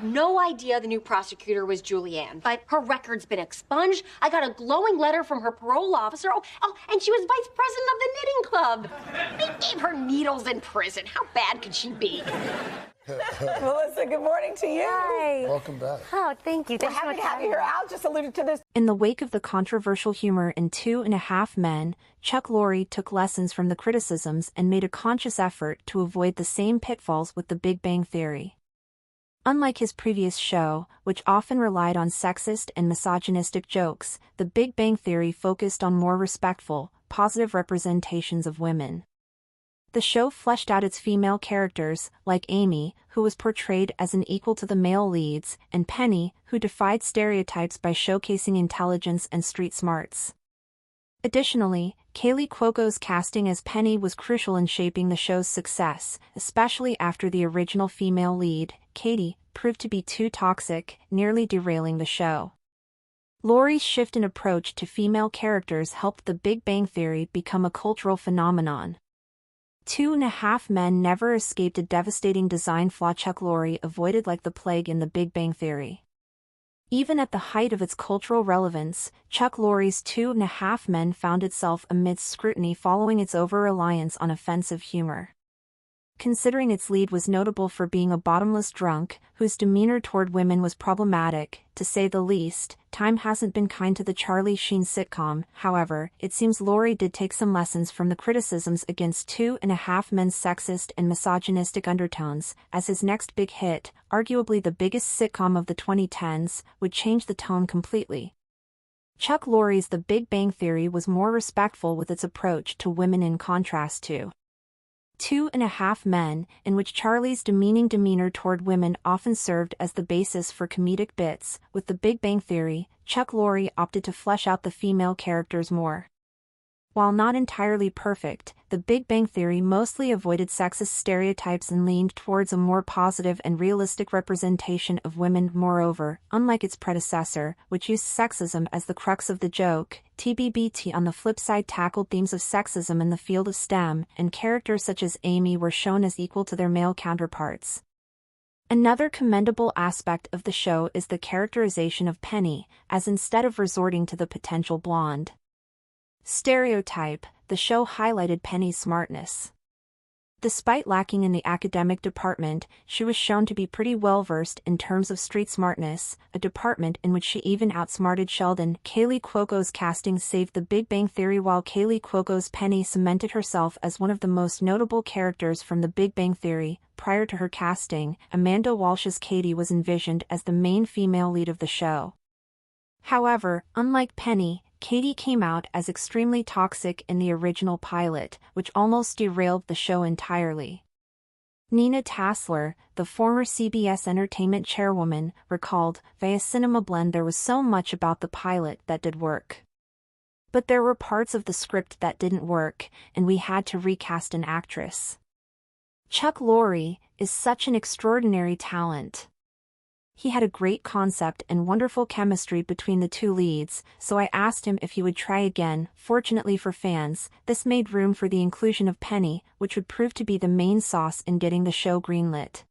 No idea the new prosecutor was Julianne, but her record's been expunged. I got a glowing letter from her parole officer. Oh, and she was vice president of the knitting club. They gave her needles in prison. How bad could she be? Melissa, good morning to you. Hi. Welcome back. Oh, thank you. We're happy to have you here. Al just alluded to this. In the wake of the controversial humor in 2.5 Men, Chuck Lorre took lessons from the criticisms and made a conscious effort to avoid the same pitfalls with The Big Bang Theory. Unlike his previous show, which often relied on sexist and misogynistic jokes, The Big Bang Theory focused on more respectful, positive representations of women. The show fleshed out its female characters, like Amy, who was portrayed as an equal to the male leads, and Penny, who defied stereotypes by showcasing intelligence and street smarts. Additionally, Kaley Cuoco's casting as Penny was crucial in shaping the show's success, especially after the original female lead, Katie, proved to be too toxic, nearly derailing the show. Lorre's shift in approach to female characters helped The Big Bang Theory become a cultural phenomenon. 2.5 Men never escaped a devastating design flaw Chuck Lorre avoided like the plague in The Big Bang Theory. Even at the height of its cultural relevance, Chuck Lorre's 2.5 Men found itself amidst scrutiny following its over-reliance on offensive humor. Considering its lead was notable for being a bottomless drunk, whose demeanor toward women was problematic, to say the least, time hasn't been kind to the Charlie Sheen sitcom. However, it seems Lorre did take some lessons from the criticisms against 2.5 Men's sexist and misogynistic undertones, as his next big hit, arguably the biggest sitcom of the 2010s, would change the tone completely. Chuck Lorre's The Big Bang Theory was more respectful with its approach to women in contrast to 2.5 Men, in which Charlie's demeaning demeanor toward women often served as the basis for comedic bits. With The Big Bang Theory, Chuck Lorre opted to flesh out the female characters more. While not entirely perfect, The Big Bang Theory mostly avoided sexist stereotypes and leaned towards a more positive and realistic representation of women. Moreover, unlike its predecessor, which used sexism as the crux of the joke, TBBT on the flip side tackled themes of sexism in the field of STEM, and characters such as Amy were shown as equal to their male counterparts. Another commendable aspect of the show is the characterization of Penny, as instead of resorting to the potential blonde stereotype, the show highlighted Penny's smartness. Despite lacking in the academic department, she was shown to be pretty well-versed in terms of street smartness, a department in which she even outsmarted Sheldon. Kaley Cuoco's casting saved The Big Bang Theory, while Kaley Cuoco's Penny cemented herself as one of the most notable characters from The Big Bang Theory. Prior to her casting, Amanda Walsh's Katie was envisioned as the main female lead of the show. However, unlike Penny, Katie came out as extremely toxic in the original pilot, which almost derailed the show entirely. Nina Tassler, the former CBS Entertainment chairwoman, recalled, "Via Cinema Blend, there was so much about the pilot that did work. But there were parts of the script that didn't work, and we had to recast an actress." Chuck Lorre is such an extraordinary talent. He had a great concept and wonderful chemistry between the two leads, so I asked him if he would try again. Fortunately for fans, this made room for the inclusion of Penny, which would prove to be the main sauce in getting the show greenlit.